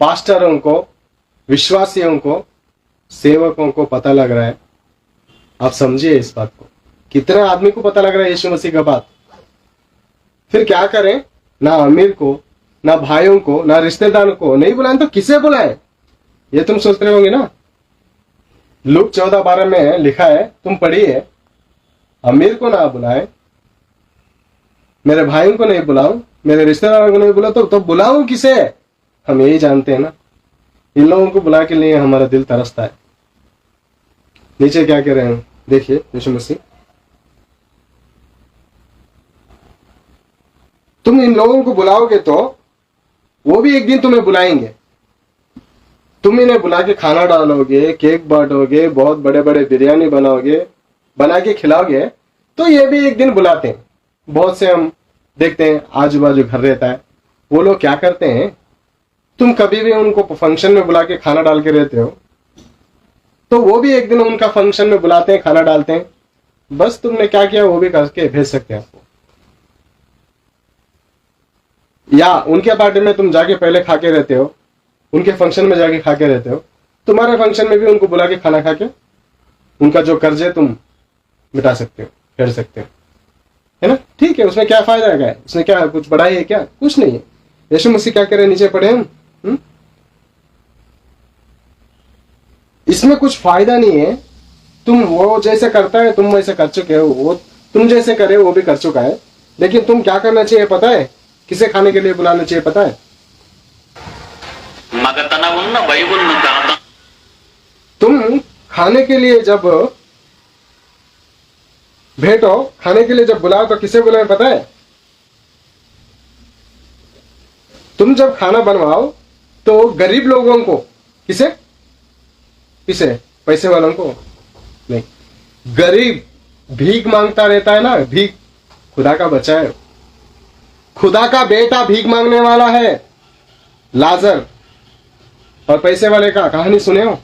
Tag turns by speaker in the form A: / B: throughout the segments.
A: पास्टरों को, विश्वासियों को, सेवकों को पता लग रहा है। आप समझिए इस बात को, कितना आदमी को पता लग रहा है यीशु मसीह का बात। फिर क्या करें? ना अमीर को, ना भाइयों को, ना रिश्तेदारों को नहीं बुलाएं तो किसे बुलाएं? ये तुम सोच रहे होंगे ना। लूक 14:12 में लिखा है, तुम पढ़िए, अमीर को ना बुलाए, मेरे भाइयों को नहीं बुलाऊं, मेरे रिश्तेदारों को नहीं बुलाओ तो बुलाऊं किसे? हम यही जानते हैं ना, इन लोगों को बुला के लिए हमारा दिल तरसता है। नीचे क्या कह रहे हैं देखिए यीशु मसीह, तुम इन लोगों को बुलाओगे तो वो भी एक दिन तुम्हें बुलाएंगे। तुम इन्हें बुला के खाना डालोगे, केक बांटोगे, बहुत बड़े बड़े बिरयानी बनाओगे, बना के खिलाओगे, तो ये भी एक दिन बुलाते हैं। बहुत से हम देखते हैं आजू बाजू घर रहता है, वो लोग क्या करते हैं, तुम कभी भी उनको फंक्शन में बुला के खाना डाल के रहते हो, तो वो भी एक दिन उनका फंक्शन में बुलाते हैं, खाना डालते हैं। बस तुमने क्या किया वो भी करके भेज सकते हैं आपको। या उनके पार्टी में तुम जाके पहले खा के रहते हो, उनके फंक्शन में जाके खा के रहते हो, तुम्हारे फंक्शन में भी उनको बुला के खाना खा के उनका जो कर्ज है तुम मिटा सकते हो, फेर सकते हो, है ना। ठीक है, उसमें क्या फायदा है? उसमें क्या कुछ बड़ा ही है क्या? कुछ नहीं है। यीशु मसीह क्या करे, नीचे पढ़े हम, इसमें कुछ फायदा नहीं है। तुम वो जैसे करता है तुम वैसे कर चुके हो, वो तुम जैसे करे वो भी कर चुका है। लेकिन तुम क्या करना चाहिए पता है? किसे खाने के लिए बुलाना चाहिए पता है? तुम खाने के लिए जब भेंटो, खाने के लिए जब बुलाओ तो किसे बुलाए पता है? तुम जब खाना बनवाओ तो गरीब लोगों को, किसे? पैसे वालों को नहीं। गरीब भीख मांगता रहता है ना, भीख, खुदा का बच्चा है, खुदा का बेटा भीख मांगने वाला है, लाजर। और पैसे वाले का कहानी सुने हो?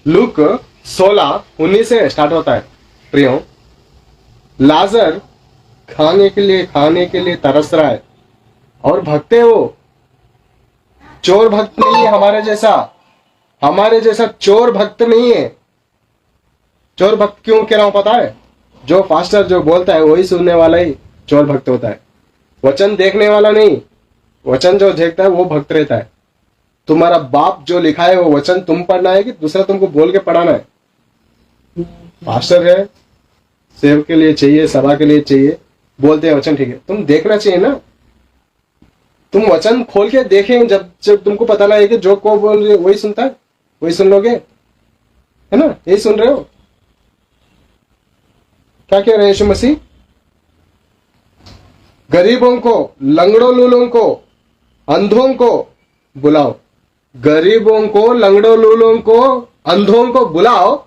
A: लूक 16:19 से स्टार्ट होता है। प्रियो, लाजर खाने के लिए तरस रहा है, और भक्त है वो, चोर भक्त नहीं है हमारे जैसा चोर भक्त नहीं है। चोर भक्त क्यों कह रहा हूं पता है? जो पास्टर जो बोलता है वही सुनने वाला ही चोर भक्त होता है, वचन देखने वाला नहीं। वचन जो देखता है वो भक्त रहता है। तुम्हारा बाप जो लिखा है वो वचन तुम पढ़ना है कि दूसरा तुमको बोल के पढ़ाना है? पास्टर है, सेव के लिए चाहिए, सभा के लिए चाहिए, बोलते हैं वचन, ठीक है, तुम देखना चाहिए ना। तुम वचन खोल के देखें, जब तुमको पता लगे कि जो को बोल रहे वही सुनता है, वही सुन लोगे, है ना। यही सुन रहे हो? क्या कह रहे हैं यीशु मसीह? गरीबों को, लंगड़ों लूलों को, अंधों को बुलाओ। गरीबों को, लंगड़ों लूलों को, अंधों को बुलाओ।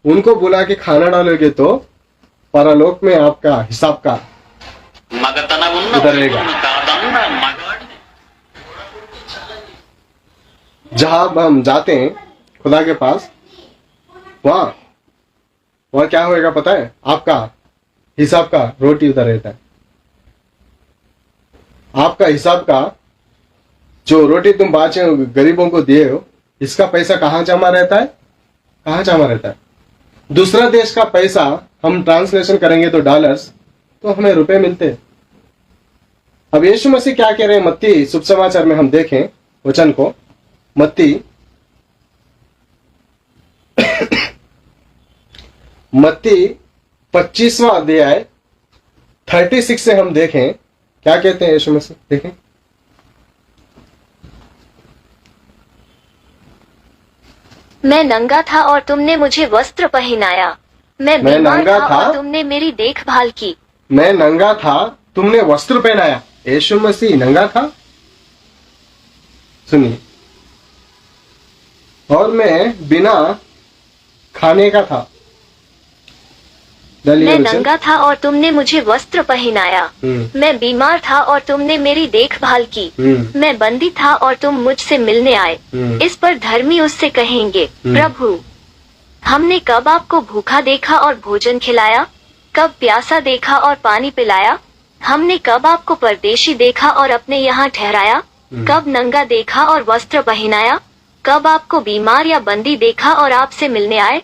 A: उनको बुला के खाना डालोगे तो परलोक में आपका हिसाब का उधर रहेगा। जहां हम जाते हैं खुदा के पास, वहां क्या होएगा पता है? आपका हिसाब का रोटी उधर रहता है। आपका हिसाब का जो रोटी तुम बाचे हो, गरीबों को दिए हो, इसका पैसा कहां जमा रहता है? कहां जमा रहता है? दूसरा देश का पैसा हम ट्रांसलेशन करेंगे तो डॉलर्स, तो हमें रुपए मिलते हैं। अब यीशु मसीह क्या कह रहे हैं? मत्ती शुभ समाचार में हम देखें वचन को, मत्ती 25वां अध्याय 36 से हम देखें क्या कहते हैं यीशु मसीह। देखें,
B: मैं नंगा था और तुमने मुझे वस्त्र पहनाया, मैं बीमार था और तुमने मेरी देखभाल की।
A: मैं नंगा था, तुमने वस्त्र पहनाया। यीशु मसीह नंगा था, सुनिए, और मैं बिना खाने का था।
B: मैं नंगा था और तुमने मुझे वस्त्र पहनाया, मैं बीमार था और तुमने मेरी देखभाल की, मैं बंदी था और तुम मुझसे मिलने आए। इस पर धर्मी उससे कहेंगे, प्रभु, हमने कब आपको भूखा देखा और भोजन खिलाया? कब प्यासा देखा और पानी पिलाया? हमने कब आपको परदेशी देखा और अपने यहाँ ठहराया? कब नंगा देखा और वस्त्र पहनाया? कब आपको बीमार या बंदी देखा और आपसे मिलने आए?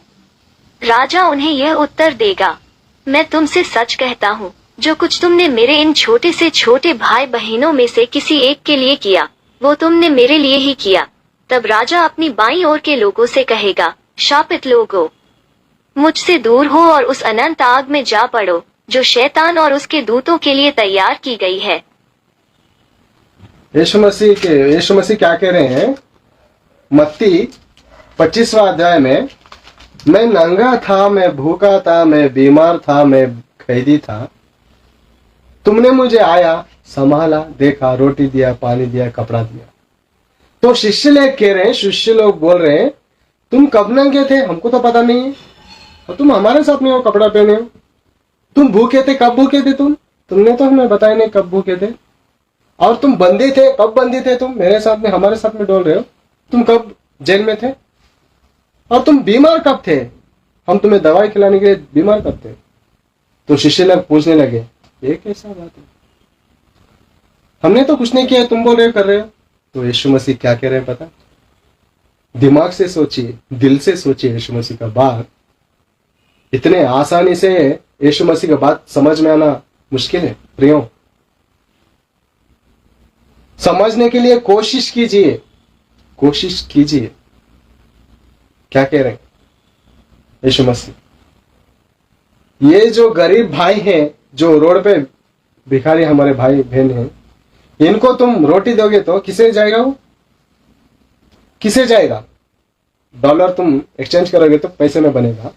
B: राजा उन्हें यह उत्तर देगा, मैं तुमसे सच कहता हूँ, जो कुछ तुमने मेरे इन छोटे से छोटे भाई बहनों में से किसी एक के लिए किया, वो तुमने मेरे लिए ही किया। तब राजा अपनी बाईं ओर के लोगों से कहेगा, शापित लोगों, मुझसे दूर हो और उस अनंत आग में जा पड़ो, जो शैतान और उसके दूतों के लिए तैयार की गई है।
A: यीशु मसीह क्या कह रहे हैं? मत्ती 25वां अध्याय में, मैं नंगा था, मैं भूखा था, मैं बीमार था, मैं कैदी था, तुमने मुझे आया, संभाला, देखा, रोटी दिया, पानी दिया, कपड़ा दिया। तो शिष्य लोग बोल रहे हैं, तुम कब नंगे थे, हमको तो पता नहीं है, और तुम हमारे साथ में हो, कपड़ा पहने हो। तुम भूखे थे, कब भूखे थे तुमने तो हमें बताया नहीं कब भूखे थे। और तुम बंदी थे, कब बंदी थे तुम मेरे साथ में, हमारे साथ में डोल रहे हो। तुम कब जेल में थे, और तुम बीमार कब थे, हम तुम्हें दवाई खिलाने के लिए बीमार कब थे। तो शिष्य लोग पूछने लगे, ये कैसा बात है, हमने तो कुछ नहीं किया, तुम बोल रहे हो कर रहे हो। तो यीशु मसीह क्या कह रहे हैं पता? दिमाग से सोचिए, दिल से सोचिए यीशु मसीह का बात। इतने आसानी से यीशु मसीह का बात समझ में आना मुश्किल है प्रियो। समझने के लिए कोशिश कीजिए, कोशिश कीजिए। क्या कह रहे हैं यीशु मसीह? ये जो गरीब भाई हैं, जो रोड पे भिखारी हमारे भाई बहन हैं, इनको तुम रोटी दोगे तो किसे जाएगा वो? किसे जाएगा? डॉलर तुम एक्सचेंज करोगे तो पैसे में बनेगा,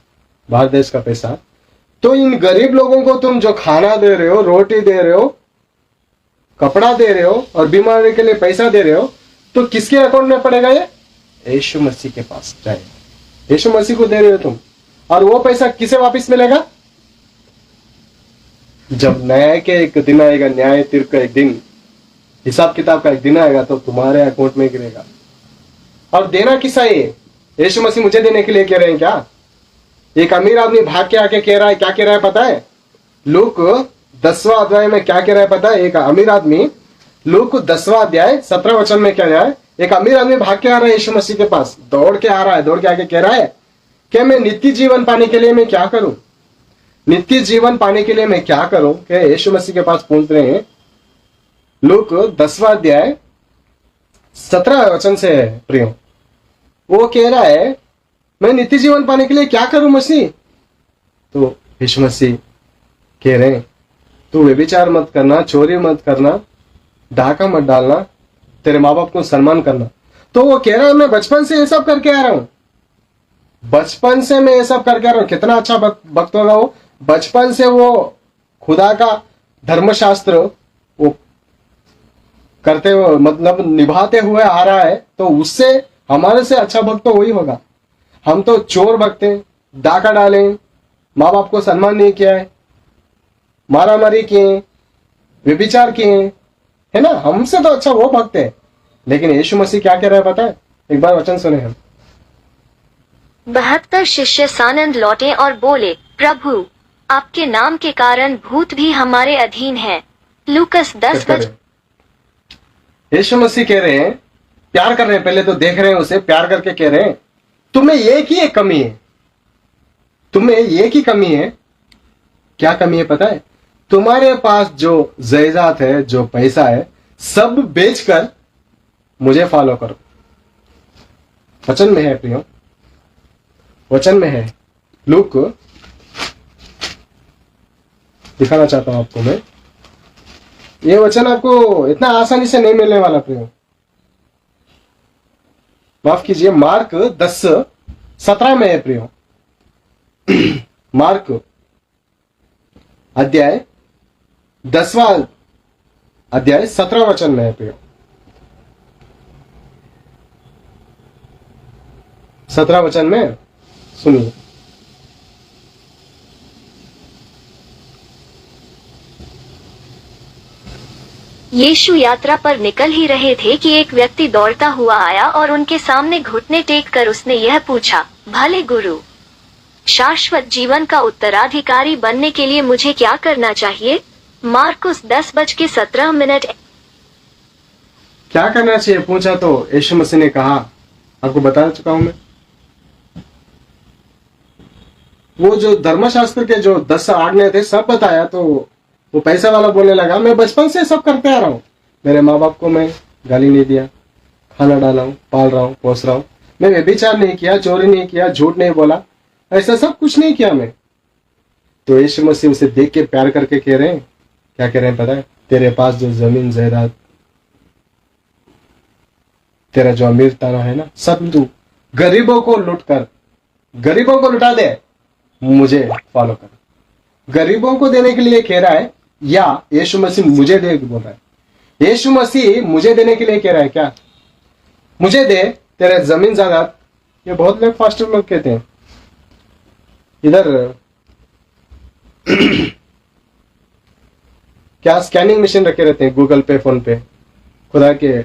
A: बाहर देश का पैसा। तो इन गरीब लोगों को तुम जो खाना दे रहे हो, रोटी दे रहे हो, कपड़ा दे रहे हो और बीमारी के लिए पैसा दे रहे हो, तो किसके अकाउंट में पड़ेगा ये? यीशु मसीह के पास जाएगा। यीशु मसीह को दे रहे हो तुम, और वो पैसा किसे वापस मिलेगा? जब न्याय के एक दिन आएगा, न्याय तीर्थ का एक दिन, हिसाब किताब का एक दिन आएगा, तो तुम्हारे अकाउंट में गिरेगा। और देना किसा है? यीशु मसीह मुझे देने के लिए कह रहे हैं क्या? एक अमीर आदमी भाग के आके कह रहा है, क्या कह रहा है पता है? लूक 10वां अध्याय में क्या कह रहा है पता है? एक अमीर आदमी, लूक 10वां अध्याय 17 वचन में कह रहा है, एक अमीर आदमी भाग के आ रहा है यीशु मसीह के पास, दौड़ के आ रहा है, दौड़ के आके कह रहा है कि मैं नित्य जीवन पाने के लिए मैं क्या करूं? नित्य जीवन पाने के लिए मैं क्या करूं? कि यीशु मसीह के पास पहुंच रहे हैं। लूक 10वां अध्याय 17 वचन से है प्रियो। वो कह रहा है, मैं नित्य जीवन पाने के लिए क्या करूं मसीह? तो यीशु मसीह कह रहे हैं, तू व्यभिचार मत करना, चोरी मत करना, डाका मत डालना, तेरे माँ बाप को सम्मान करना। तो वो कह रहा है, मैं बचपन से ये सब करके आ रहा हूं, बचपन से मैं ये सब करके आ रहा हूं। कितना अच्छा भक्त होगा वो। बचपन से वो खुदा का धर्मशास्त्र वो करते हुए, मतलब निभाते हुए आ रहा है, तो उससे हमारे से अच्छा भक्त तो वही होगा। हम तो चोर भक्त हैं, डाका डाले, माँ बाप को सम्मान नहीं किया है, मारामारी किए, व्यभिचार किए, है ना। हमसे तो अच्छा वो भक्त है। लेकिन यीशु मसीह क्या कह रहा है पता है? एक बार वचन सुने हम।
B: 72 शिष्य सानंद लौटे और बोले, प्रभु, आपके नाम के कारण भूत भी हमारे अधीन है। लूकस 10।
A: यीशु मसीह कह रहे हैं, प्यार कर रहे हैं, पहले तो देख रहे हैं उसे, प्यार करके कह रहे हैं, तुम्हें एक ही एक कमी है, तुम्हें एक ही कमी है। क्या कमी है पता है? तुम्हारे पास जो जायदाद है, जो पैसा है, सब बेचकर मुझे फॉलो करो। वचन में है प्रियो, वचन में है। लूक दिखाना चाहता हूं आपको मैं, ये वचन आपको इतना आसानी से नहीं मिलने वाला प्रियो। माफ कीजिए, मार्क 10:17 में है प्रियो। मार्क अध्याय 10वां अध्याय 17 वचन में है प्रियो। 17 वचन में सुनिए।
B: यीशु यात्रा पर निकल ही रहे थे कि एक व्यक्ति दौड़ता हुआ आया और उनके सामने घुटने टेक कर उसने यह पूछा, भले गुरु, शाश्वत जीवन का उत्तराधिकारी बनने के लिए मुझे क्या करना चाहिए? मार्कुस 10:17।
A: क्या करना चाहिए पूछा तो यीशु मसीह ने कहा, आपको बता चुका हूं मैं, वो जो धर्मशास्त्र के जो 10 आज्ञा थे सब बताया। तो वो पैसा वाला बोलने लगा, मैं बचपन से सब करते आ रहा हूं, मेरे माँ बाप को मैं गाली नहीं दिया, खाना डाला हूं, पाल रहा हूं, पोस रहा हूं, मैं व्यभिचार नहीं किया, चोरी नहीं किया, झूठ नहीं बोला, ऐसा सब कुछ नहीं किया मैं। तो यीशु मसीह उसे देख के प्यार करके कह रहे हैं, क्या कह रहे हैं पता है, तेरे पास जो जमीन जायदाद, तेरा जो अमीर ताना है ना, सब तू गरीबों को लूट कर, गरीबों को लुटा दे, मुझे फॉलो कर। गरीबों को देने के लिए कह रहा है या यीशु मसीह मुझे दे बोल रहा है? यीशु मसीह मुझे देने के लिए कह रहा है क्या? मुझे दे तेरे जमीन जायदाद। ये बहुत लोग फास्टर लोग कहते हैं, इधर क्या स्कैनिंग मशीन रखे रहते हैं गूगल पे, फोन पे, खुदा के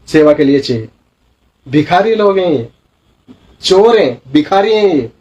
A: सेवा के लिए चाहिए। भिखारी लोग हैं ये, चोर हैं, भिखारी हैं ये।